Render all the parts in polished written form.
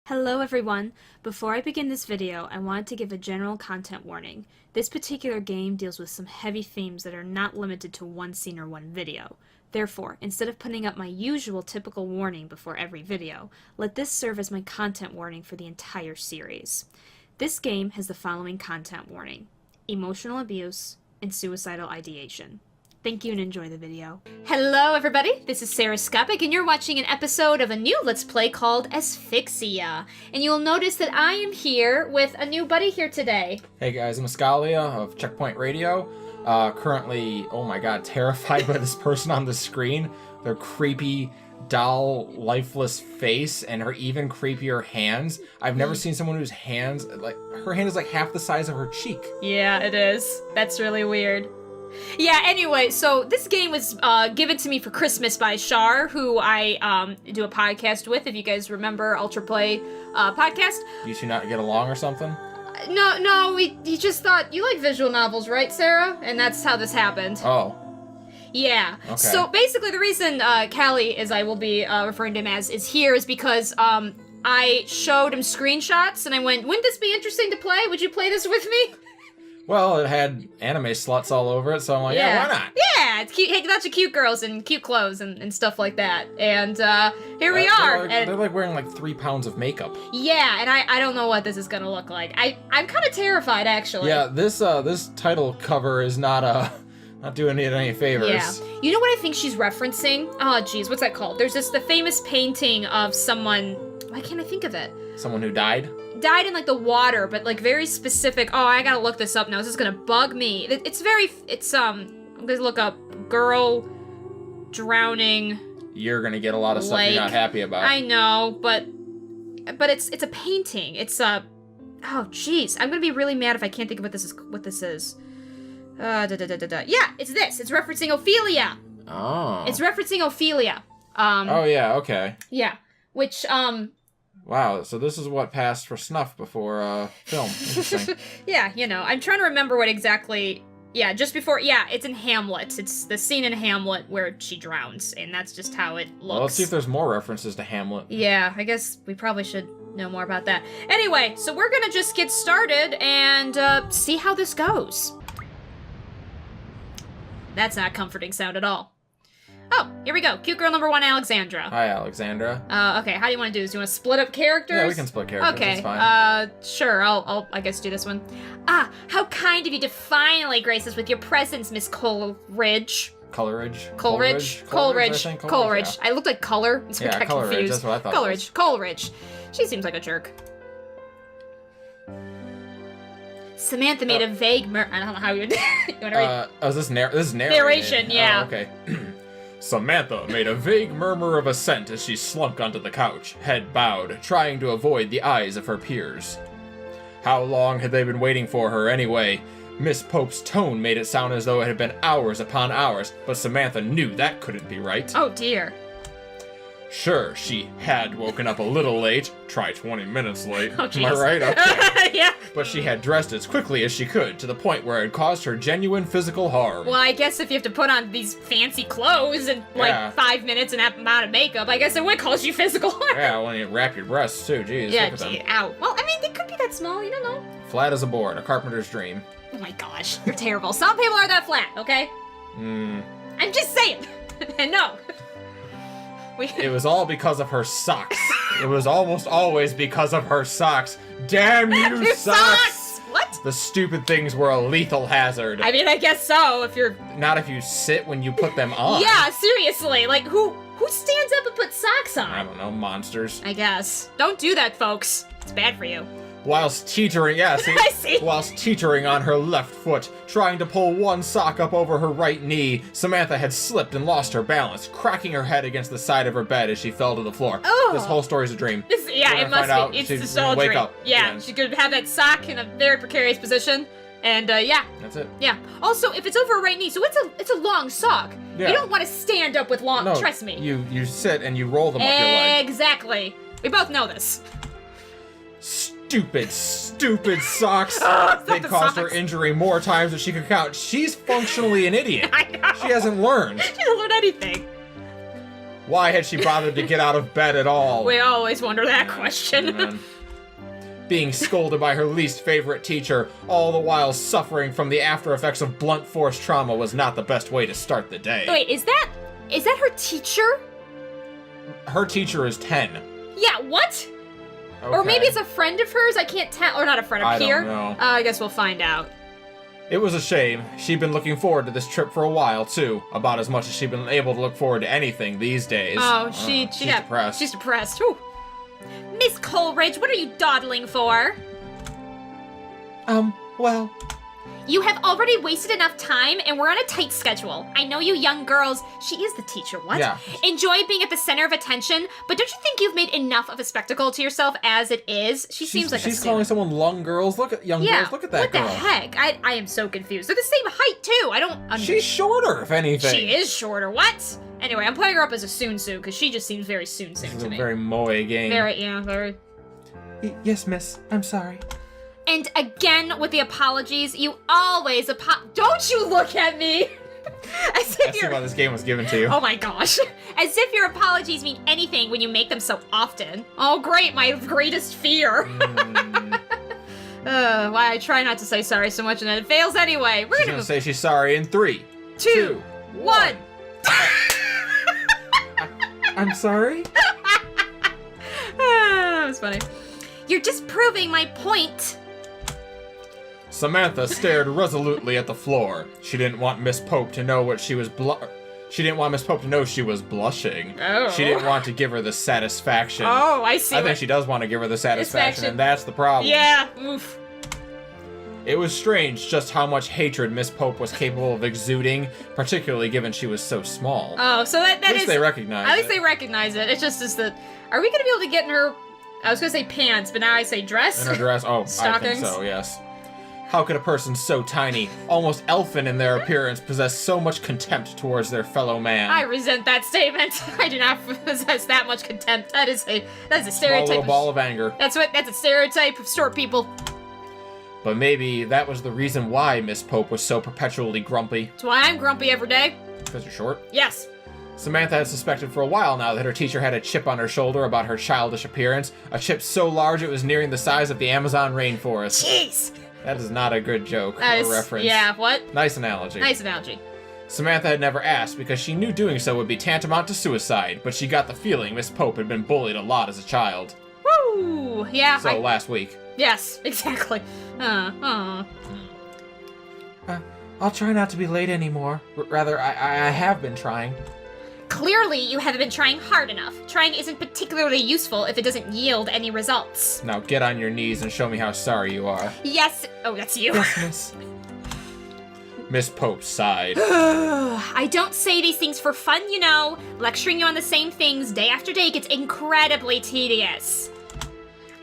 Hello everyone! Before I begin this video, I wanted to give a general content warning. This particular game deals with some heavy themes that are not limited to one scene or one video. Therefore, instead of putting up my usual typical warning before every video, let this serve as my content warning for the entire series. This game has the following content warning: emotional abuse and suicidal ideation. Thank you and enjoy the video. Hello everybody, this is Sarahscopic and you're watching an episode of a new Let's Play called Asphyxia. And you'll notice that I am here with a new buddy here today. Hey guys, I'm Eskalia of Checkpoint Radio. Currently, oh my god, terrified by this person on the screen. Their creepy doll lifeless face and her even creepier hands. I've never seen someone whose hands, her hand is like half the size of her cheek. Yeah, it is. That's really weird. Yeah, anyway, so this game was given to me for Christmas by Shar, who I do a podcast with, if you guys remember Ultra Play podcast. You two not get along or something? No, he just thought, you like visual novels, right, Sarah? And that's how this happened. Oh. Yeah. Okay. So basically the reason Callie, as I will be referring to him as, is here is because I showed him screenshots and I went, wouldn't this be interesting to play? Would you play this with me? Well, it had anime sluts all over it, so I'm like, yeah, why not? Yeah, it's cute. Hey, lots of cute girls and cute clothes and stuff like that. And here we are. They're like wearing like 3 pounds of makeup. Yeah, and I don't know what this is gonna look like. I'm kind of terrified, actually. Yeah, this title cover is not doing it any favors. Yeah. You know what I think she's referencing? Oh, geez, what's that called? There's the famous painting of someone. Why can't I think of it? Someone who died? Died in like the water, but like very specific. Oh, I gotta look this up now. This is gonna bug me. I'm gonna look up girl drowning. You're gonna get a lot of stuff you're not happy about. I know, but it's a painting. It's a, oh jeez, I'm gonna be really mad if I can't think of what this is. Yeah, it's this. It's referencing Ophelia. Oh. It's referencing Ophelia. Oh yeah, okay. Yeah, which Wow, so this is what passed for snuff before film. Interesting. Yeah, you know, I'm trying to remember what exactly. Yeah, just before. Yeah, it's in Hamlet. It's the scene in Hamlet where she drowns, and that's just how it looks. Well, let's see if there's more references to Hamlet. Yeah, I guess we probably should know more about that. Anyway, so we're gonna just get started and see how this goes. That's not a comforting sound at all. Oh, here we go. Cute girl number 1, Alexandra. Hi, Alexandra. Okay, how do you want to do this? Do you want to split up characters? Yeah, we can split characters. Okay. That's fine. Sure. I'll I guess do this one. Ah, how kind of you to finally grace us with your presence, Miss Coleridge. Coleridge. I looked like color. So I got Coleridge. confused. That's what I thought. Coleridge. She seems like a jerk. Samantha made a vague I don't know how you would. You want to read? Oh, is this narration? Narration, yeah. Oh, okay. Samantha made a vague murmur of assent as she slunk onto the couch, head bowed, trying to avoid the eyes of her peers. How long had they been waiting for her, anyway? Miss Pope's tone made it sound as though it had been hours upon hours, but Samantha knew that couldn't be right. Oh, dear. Sure, she had woken up a little late. Try 20 minutes late. Oh, Am I right? Okay. Yeah. But she had dressed as quickly as she could, to the point where it caused her genuine physical harm. Well, I guess if you have to put on these fancy clothes in, like, 5 minutes and that amount of makeup, I guess it would cause you physical harm. Yeah, when you wrap your breasts, too. Jeez, yeah, look at them. ow. Well, I mean, they could be that small, you don't know. Flat as a board, a carpenter's dream. Oh my gosh, you're terrible. Some people are that flat, okay? I'm just saying. And no. It was all because of her socks. It was almost always because of her socks. Damn you, socks! What? The stupid things were a lethal hazard. I mean, I guess so, if you're... Not if you sit when you put them on. Yeah, seriously. Like, who stands up and puts socks on? I don't know, monsters. I guess. Don't do that, folks. It's bad for you. Whilst teetering, yeah, see? I see. Whilst teetering on her left foot, trying to pull one sock up over her right knee, Samantha had slipped and lost her balance, cracking her head against the side of her bed as she fell to the floor. Oh. This whole story's a dream. It must be. It's just all a dream. Wake up. Yeah, she could have that sock in a very precarious position, and yeah. That's it. Yeah. Also, if it's over her right knee, so it's a long sock. Yeah. You don't want to stand up with long. No, trust me. You sit and you roll them up your leg. Exactly. We both know this. Stupid socks. They caused her injury more times than she could count. She's functionally an idiot. I know. She hasn't learned. She hasn't learned anything. Why had she bothered to get out of bed at all? We always wonder that question. Man. Being scolded by her least favorite teacher, all the while suffering from the after effects of blunt force trauma was not the best way to start the day. Wait, is that her teacher? Her teacher is 10. Yeah, what? Okay. Or maybe it's a friend of hers? I can't tell. Or not a friend, a peer? I don't know. I guess we'll find out. It was a shame. She'd been looking forward to this trip for a while, too. About as much as she'd been able to look forward to anything these days. Oh, she's depressed. She's depressed. Whew. Miss Coleridge, what are you dawdling for? Well... You have already wasted enough time, and we're on a tight schedule. I know you young girls, she is the teacher, what? Yeah. Enjoy being at the center of attention, but don't you think you've made enough of a spectacle to yourself as it is? Seems like she's calling someone young girls. Look at girls. Look at that girl. What the heck? I am so confused. They're the same height, too. I don't understand. She's shorter, if anything. She is shorter. What? Anyway, I'm putting her up as a soon-soon, because she just seems very soon-soon to me. Very moe game. Very. Yes, miss. I'm sorry. And again, with the apologies, you always Don't you look at me! As if That's why this game was given to you. Oh my gosh. As if your apologies mean anything when you make them so often. Oh great, my greatest fear. Why I try not to say sorry so much and then it fails anyway. We're gonna say she's sorry in 3, 2, 1. I'm sorry? That was funny. You're just proving my point. Samantha stared resolutely at the floor. She didn't want Miss Pope to know what she was She didn't want Miss Pope to know she was blushing. Oh. She didn't want to give her the satisfaction. Oh, I see. I think she does want to give her the satisfaction, and that's the problem. Yeah, oof. It was strange just how much hatred Miss Pope was capable of exuding, particularly given she was so small. Oh, so that is... At least they recognize it. At least they recognize it. It's just that... Are we going to be able to get in her... I was going to say pants, but now I say dress? In her dress? Oh, Stockings? I think so, yes. How could a person so tiny, almost elfin in their appearance, possess so much contempt towards their fellow man? I resent that statement. I do not possess that much contempt. That is a stereotype. Small little ball of anger. That's a stereotype of short people. But maybe that was the reason why Miss Pope was so perpetually grumpy. That's why I'm grumpy every day. Because you're short? Yes. Samantha had suspected for a while now that her teacher had a chip on her shoulder about her childish appearance, a chip so large it was nearing the size of the Amazon rainforest. Jeez! That is not a good joke or reference. Yeah, what? Nice analogy. Nice analogy. Samantha had never asked because she knew doing so would be tantamount to suicide, but she got the feeling Miss Pope had been bullied a lot as a child. Woo! Yeah. So last week. Yes, exactly. I'll try not to be late anymore. Rather, I have been trying. Clearly, you haven't been trying hard enough. Trying isn't particularly useful if it doesn't yield any results. Now get on your knees and show me how sorry you are. Yes. Oh, that's you. Yes, miss. Miss Pope sighed. I don't say these things for fun, you know. Lecturing you on the same things day after day gets incredibly tedious.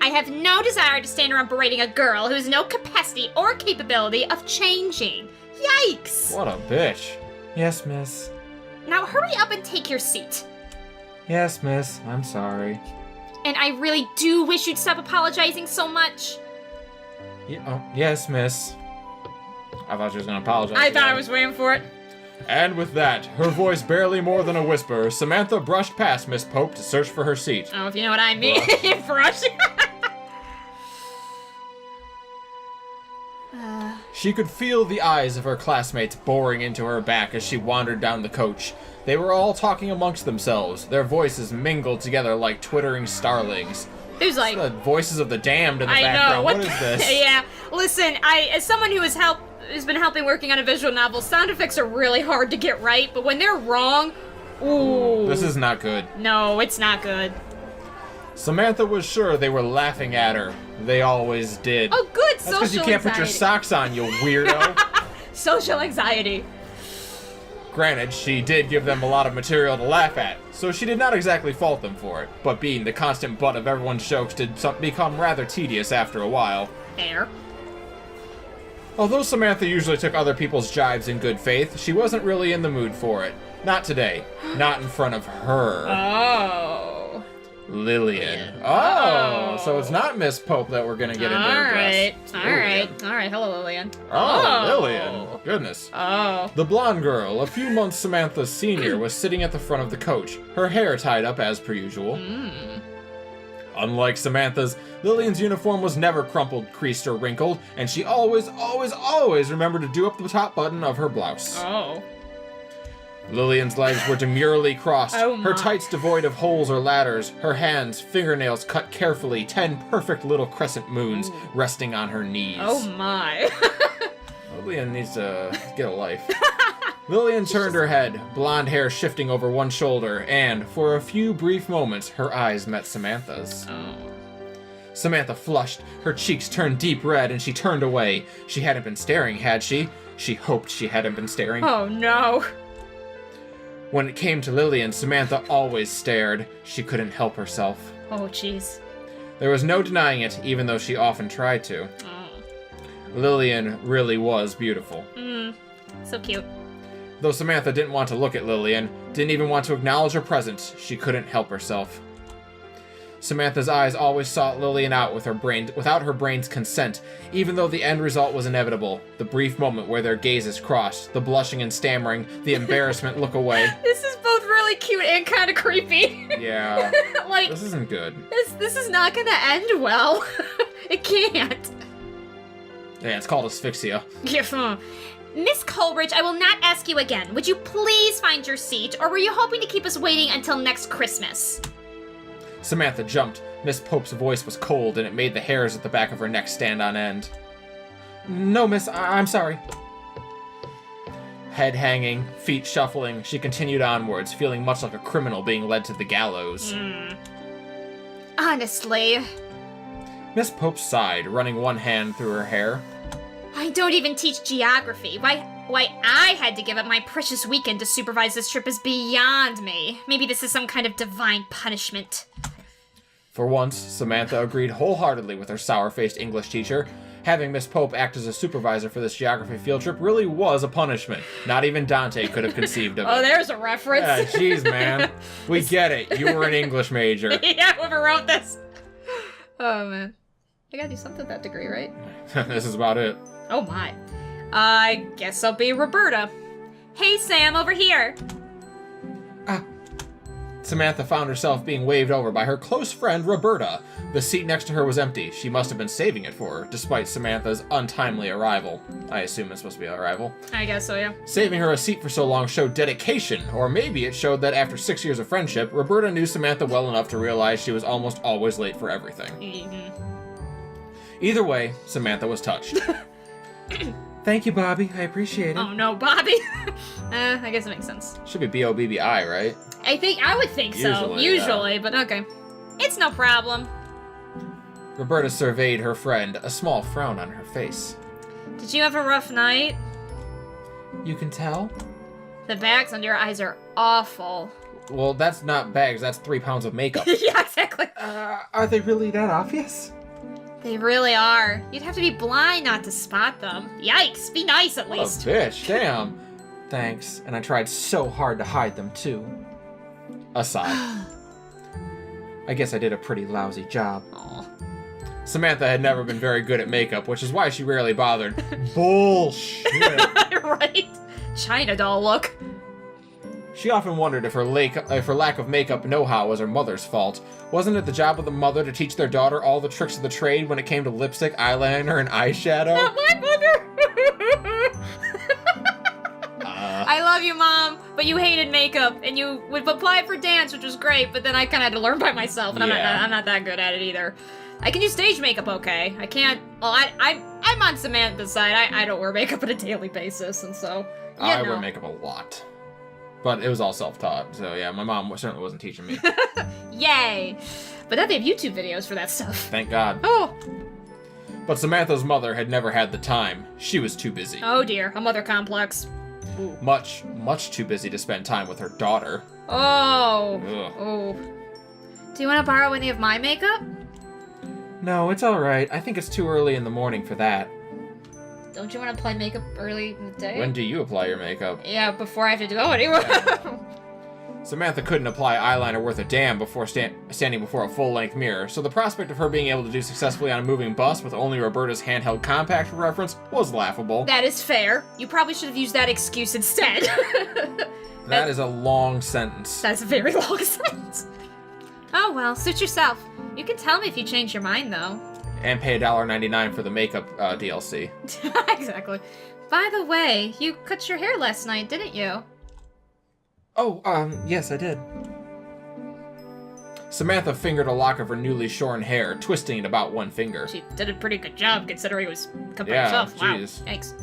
I have no desire to stand around berating a girl who has no capacity or capability of changing. Yikes! What a bitch. Yes, miss. Now hurry up and take your seat. Yes, miss. I'm sorry. And I really do wish you'd stop apologizing so much. Yes, miss. I thought she was going to apologize. I thought I was waiting for it. And with that, her voice barely more than a whisper, Samantha brushed past Miss Pope to search for her seat. Oh, if you know what I mean. Brush. She could feel the eyes of her classmates boring into her back as she wandered down the coach. They were all talking amongst themselves, their voices mingled together like twittering starlings. There's like... the voices of the damned in the I background. know. What is this? Yeah, listen, as someone who has been helping working on a visual novel, sound effects are really hard to get right, but when they're wrong, ooh. This is not good. No, it's not good. Samantha was sure they were laughing at her. They always did. Oh, good. That's because you can't put your socks on, you weirdo. Social anxiety. Granted, she did give them a lot of material to laugh at, so she did not exactly fault them for it, but being the constant butt of everyone's jokes did become rather tedious after a while. Fair. Although Samantha usually took other people's jibes in good faith, she wasn't really in the mood for it. Not today. Not in front of her. Oh. Lillian. Oh, so it's not Miss Pope that we're gonna get into her dress. All right. Hello, Lillian. Oh, Lillian. Goodness. Oh. The blonde girl, a few months Samantha's senior, was sitting at the front of the coach, her hair tied up as per usual. Unlike Samantha's, Lillian's uniform was never crumpled, creased, or wrinkled, and she always remembered to do up the top button of her blouse. Oh. Lillian's legs were demurely crossed, Oh her my. tights devoid of holes or ladders, her hands, fingernails cut carefully, 10 perfect little crescent moons resting on her knees. Oh my. Lillian needs to get a life. Lillian turned her head, blonde hair shifting over one shoulder, and, for a few brief moments, her eyes met Samantha's. Oh. Samantha flushed, her cheeks turned deep red, and she turned away. She hadn't been staring, had she? She hoped she hadn't been staring. Oh no. When it came to Lillian, Samantha always stared. She couldn't help herself. Oh jeez. There was no denying it, even though she often tried to. Oh. Lillian really was beautiful. So cute. Though Samantha didn't want to look at Lillian, didn't even want to acknowledge her presence, she couldn't help herself. Samantha's eyes always sought Lillian out without her brain's consent, even though the end result was inevitable. The brief moment where their gazes crossed, the blushing and stammering, the embarrassment look away. This is both really cute and kind of creepy. Yeah, Like, this isn't good. this is not gonna end well. It can't. Yeah, it's called Asphyxia. Miss Coleridge, I will not ask you again. Would you please find your seat, or were you hoping to keep us waiting until next Christmas? Samantha jumped. Miss Pope's voice was cold, and it made the hairs at the back of her neck stand on end. No, miss, I'm sorry. Head hanging, feet shuffling, she continued onwards, feeling much like a criminal being led to the gallows. Honestly, Miss Pope sighed, running one hand through her hair. I don't even teach geography. Why I had to give up my precious weekend to supervise this trip is beyond me. Maybe this is some kind of divine punishment. For once, Samantha agreed wholeheartedly with her sour-faced English teacher. Having Miss Pope act as a supervisor for this geography field trip really was a punishment. Not even Dante could have conceived of it. Oh, there's a reference. Yeah, jeez, man. We get it. You were an English major. Yeah, whoever wrote this. Oh man. I gotta do something with that degree, right? This is about it. Oh my. I guess I'll be Roberta. Hey, Sam, over here. Samantha found herself being waved over by her close friend, Roberta. The seat next to her was empty. She must have been saving it for her, despite Samantha's untimely arrival. I assume it's supposed to be an arrival. I guess so, yeah. Saving her a seat for so long showed dedication, or maybe it showed that after 6 years of friendship, Roberta knew Samantha well enough to realize she was almost always late for everything. Either way, Samantha was touched. Thank you, Bobby. I appreciate it. Oh no, Bobby. I guess it makes sense. Should be B-O-B-B-I, right? I would think so. Usually, but okay. It's no problem. Roberta surveyed her friend, a small frown on her face. Did you have a rough night? You can tell? The bags under your eyes are awful. Well, that's not bags, that's 3 pounds of makeup. Yeah, exactly. Are they really that obvious? They really are. You'd have to be blind not to spot them. Yikes, be nice at What a least. bitch, damn. Thanks, and I tried so hard to hide them, too. Aside. I guess I did a pretty lousy job. Aw. Samantha had never been very good at makeup, which is why she rarely bothered. Bullshit. Right? China doll look. She often wondered if her lack of makeup know-how was her mother's fault. Wasn't it the job of the mother to teach their daughter all the tricks of the trade when it came to lipstick, eyeliner, and eyeshadow? Not my mother! I love you, Mom, but you hated makeup, and you would apply it for dance, which was great, but then I kind of had to learn by myself, and Yeah. I'm not that good at it either. I can do stage makeup okay. I can't... Well, I'm on Samantha's side. I don't wear makeup on a daily basis, and so... I wear makeup a lot. But it was all self-taught, so yeah, my mom certainly wasn't teaching me. Yay! But now they have YouTube videos for that stuff. Thank God. Oh! But Samantha's mother had never had the time. She was too busy. Oh dear, a mother complex. Much, much too busy to spend time with her daughter. Oh! Ugh. Oh. Do you want to borrow any of my makeup? No, it's alright. I think it's too early in the morning for that. Don't you want to apply makeup early in the day? When do you apply your makeup? Yeah, before I have to go anywhere. Samantha couldn't apply eyeliner worth a damn before standing before a full-length mirror, so the prospect of her being able to do successfully on a moving bus with only Roberta's handheld compact for reference was laughable. That is fair. You probably should have used that excuse instead. That is a long sentence. That's a very long sentence. Oh well, suit yourself. You can tell me if you change your mind, though. And pay $1.99 for the makeup DLC. Exactly. By the way, you cut your hair last night, didn't you? Oh, yes, I did. Samantha fingered a lock of her newly shorn hair, twisting it about one finger. She did a pretty good job, considering it was cut by Yeah, herself. Wow, jeez. thanks.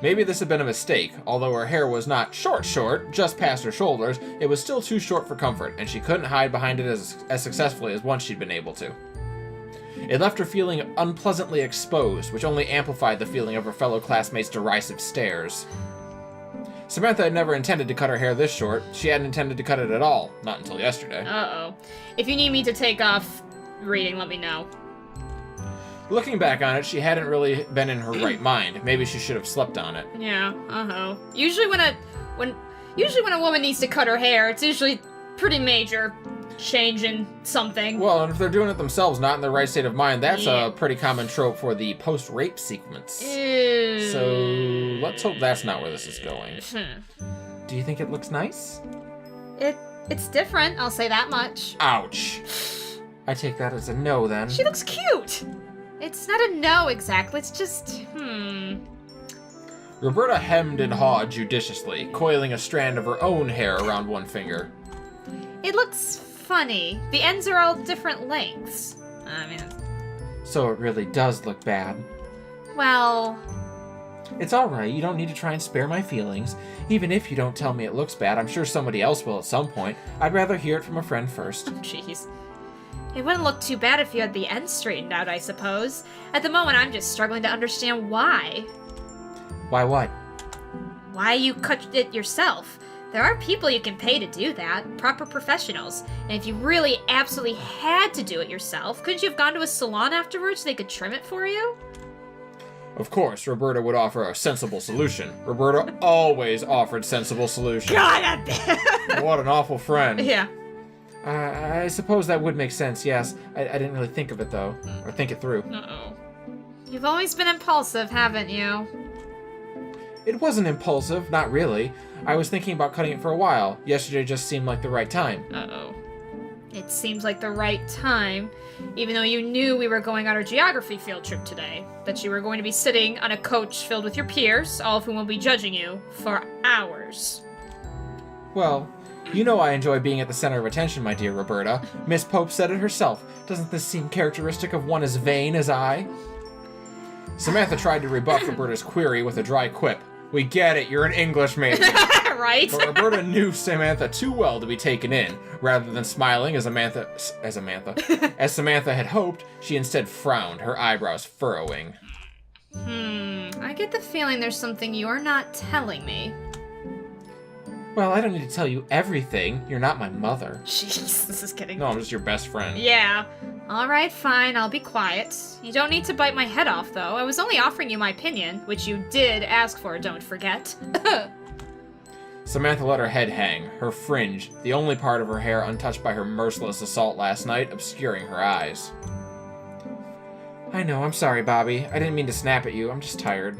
Maybe this had been a mistake. Although her hair was not short, just past her shoulders, it was still too short for comfort, and she couldn't hide behind it as successfully as once she'd been able to. It left her feeling unpleasantly exposed, which only amplified the feeling of her fellow classmates' derisive stares. Samantha had never intended to cut her hair this short. She hadn't intended to cut it at all, not until yesterday. Uh-oh. If you need me to take off reading, let me know. Looking back on it, she hadn't really been in her right mind. Maybe she should have slept on it. Yeah, uh-oh. Usually when a woman needs to cut her hair, it's usually pretty major change in something. Well, and if they're doing it themselves, not in the right state of mind, that's Yeah. a pretty common trope for the post-rape sequence. Ew. So, let's hope that's not where this is going. Do you think it looks nice? It's different, I'll say that much. Ouch. I take that as a no, then. She looks cute! It's not a no exactly, it's just, Roberta hemmed and hawed judiciously, coiling a strand of her own hair around one finger. It looks funny. The ends are all different lengths. I mean, So it really does look bad. well, It's alright, you don't need to try and spare my feelings. Even if you don't tell me it looks bad, I'm sure somebody else will at some point. I'd rather hear it from a friend first. jeez. It wouldn't look too bad if you had the ends straightened out, I suppose. At the moment, I'm just struggling to understand why. Why what? Why you cut it yourself. There are people you can pay to do that, proper professionals. And if you really absolutely had to do it yourself, couldn't you have gone to a salon afterwards so they could trim it for you? Of course, Roberta would offer a sensible solution. Roberta always offered sensible solutions. God, What an awful friend. Yeah. I suppose that would make sense, yes. I didn't really think of it, though. Or think it through. Uh-oh. You've always been impulsive, haven't you? It wasn't impulsive, not really. I was thinking about cutting it for a while. Yesterday just seemed like the right time. Uh-oh. It seems like the right time, even though you knew we were going on our geography field trip today. That you were going to be sitting on a coach filled with your peers, all of whom will be judging you, for hours. Well, you know I enjoy being at the center of attention, my dear Roberta. Miss Pope said it herself. Doesn't this seem characteristic of one as vain as I? Samantha tried to rebuff Roberta's query with a dry quip. We get it, you're an English major. Right? But Roberta knew Samantha too well to be taken in. Rather than smiling as Samantha had hoped, she instead frowned, her eyebrows furrowing. I get the feeling there's something you're not telling me. Well, I don't need to tell you everything. You're not my mother. Jeez, this is getting... No, I'm just your best friend. Yeah. Alright, fine, I'll be quiet. You don't need to bite my head off, though. I was only offering you my opinion, which you did ask for, don't forget. Samantha let her head hang, her fringe, the only part of her hair untouched by her merciless assault last night, obscuring her eyes. I know, I'm sorry, Bobby. I didn't mean to snap at you. I'm just tired.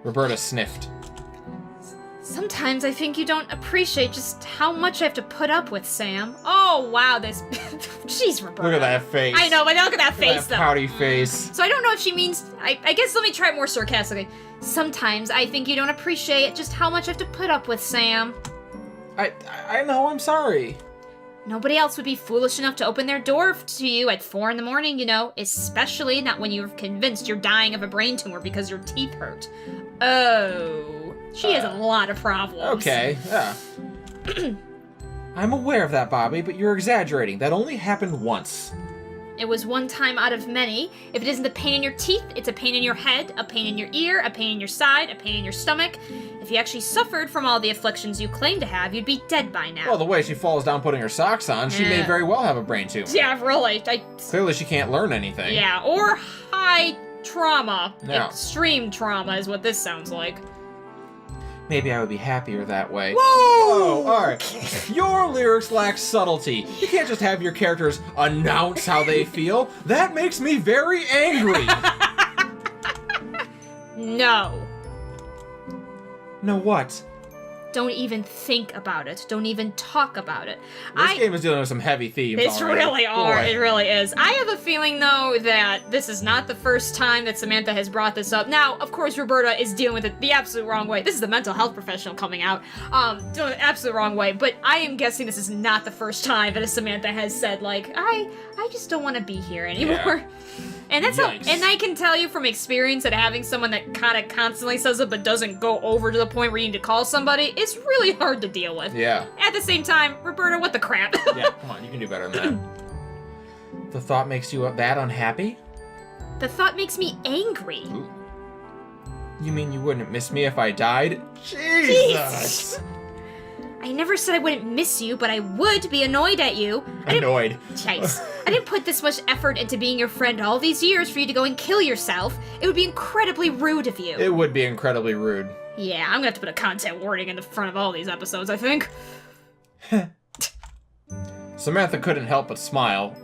Roberta sniffed. Sometimes I think you don't appreciate just how much I have to put up with, Sam. Oh, wow, this... Jeez, Roberta. Look at that face. I know, but look at that face, that though. pouty face. So I don't know if she means... I guess let me try it more sarcastically. Sometimes I think you don't appreciate just how much I have to put up with, Sam. I know, I'm sorry. Nobody else would be foolish enough to open their door to you at 4 a.m, you know, especially not when you're convinced you're dying of a brain tumor because your teeth hurt. Oh... She has a lot of problems. Okay, yeah. I'm aware of that, Bobby, but you're exaggerating. That only happened once. It was one time out of many. If it isn't the pain in your teeth, it's a pain in your head, a pain in your ear, a pain in your side, a pain in your stomach. If you actually suffered from all the afflictions you claim to have, you'd be dead by now. Well, the way she falls down putting her socks on, she may Yeah. very well have a brain tumor. Yeah, really. Clearly she can't learn anything. Yeah, or high trauma. Yeah. Extreme trauma is what this sounds like. maybe I would be happier that way. Whoa! Alright. Your lyrics lack subtlety. You can't just have your characters announce how they feel. That makes me very angry. No. No what? Don't even think about it. Don't even talk about it. This game is dealing with some heavy themes It's already. really are. Boy. It really is. I have a feeling, though, that this is not the first time that Samantha has brought this up. Now, of course, Roberta is dealing with it the absolute wrong way. This is the mental health professional coming out. Doing it the absolute wrong way. But I am guessing this is not the first time that Samantha has said, like, I just don't want to be here anymore. Yeah. And that's Yikes. and I can tell you from experience that having someone that kind of constantly says it but doesn't go over to the point where you need to call somebody is really hard to deal with. Yeah. At the same time, Roberta, what the crap? Yeah, come on, you can do better than that. The thought makes you that unhappy? The thought makes me angry. Ooh. You mean you wouldn't miss me if I died? Jesus! I never said I wouldn't miss you, but I would be annoyed at you. Annoyed. Yikes. I didn't put this much effort into being your friend all these years for you to go and kill yourself. It would be incredibly rude of you. It would be incredibly rude. Yeah, I'm gonna have to put a content warning in the front of all these episodes, I think. Samantha couldn't help but smile,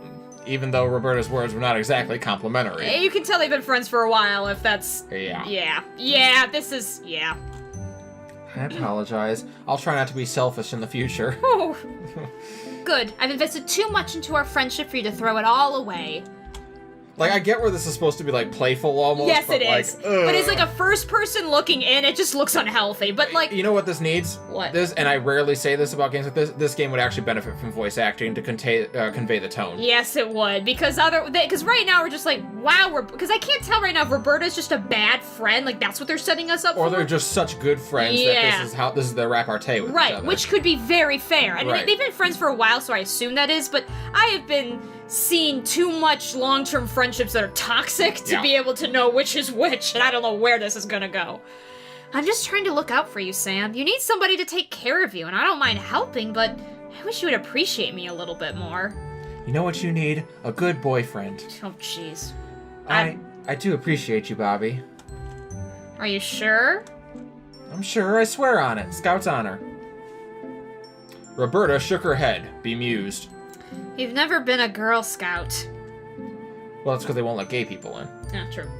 even though Roberta's words were not exactly complimentary. You can tell they've been friends for a while if that's... Yeah. Yeah, this is... Yeah. I apologize. I'll try not to be selfish in the future. Oh. Good. I've invested too much into our friendship for you to throw it all away. Like, I get where this is supposed to be, like, playful almost. Yes, but it is. Like, But it's like a first person looking in, it just looks unhealthy. But like... You know what this needs? What? This, and I rarely say this about games like this, this game would actually benefit from voice acting to convey the tone. Yes, it would. Because right now we're just like, wow, because I can't tell right now if Roberta's just a bad friend, like that's what they're setting us up for. Or they're just such good friends Yeah. that this is their repartee with each Right, other. which could be very fair. And Right. they've been friends for a while, so I assume that is, but I have been seeing too much long-term friendships that are toxic to Yeah. be able to know which is which, and I don't know where this is gonna go. I'm just trying to look out for you, Sam. You need somebody to take care of you, and I don't mind helping, but I wish you would appreciate me a little bit more. You know what you need? A good boyfriend. Oh, jeez. I do appreciate you, Bobby. Are you sure? I'm sure, I swear on it. Scout's honor. Roberta shook her head, bemused. You've never been a Girl Scout. Well, that's because they won't let gay people in. Yeah, true.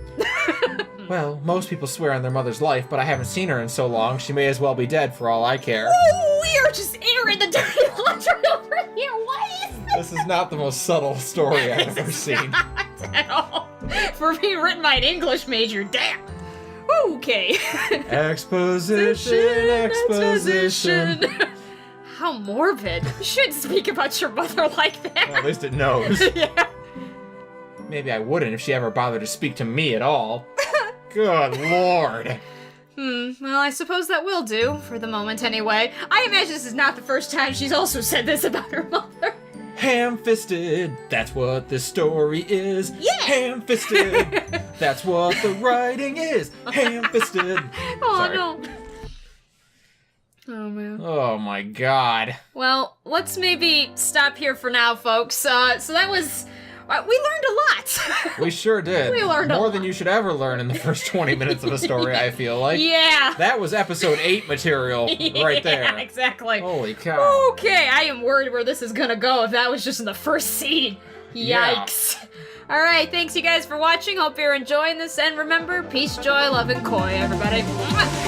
Well, most people swear on their mother's life, but I haven't seen her in so long, she may as well be dead for all I care. Oh, we are just airing the dirty laundry over here. What is this? This is not the most subtle story I've ever seen. Not at all. For being written by an English major, damn. Okay. Exposition. How morbid. You shouldn't speak about your mother like that. Well, at least it knows. Yeah. Maybe I wouldn't if she ever bothered to speak to me at all. Good lord. Well, I suppose that will do, for the moment anyway. I imagine this is not the first time she's also said this about her mother. Ham-fisted, that's what this story is. Yeah. Ham-fisted, that's what the writing is. Ham-fisted. Oh, Sorry. no. Oh, man. Oh my god. Well, let's maybe stop here for now, folks. So that was... we learned a lot. We sure did. We learned a more lot. than you should ever learn in the first 20 minutes of a story, I feel like. Yeah. That was episode 8 material right there. Yeah, exactly. Holy cow. Okay, I am worried where this is gonna go if that was just in the first scene. Yeah. Yikes. Alright, thanks you guys for watching. Hope you're enjoying this. And remember, peace, joy, love, and koi, everybody. Mwah.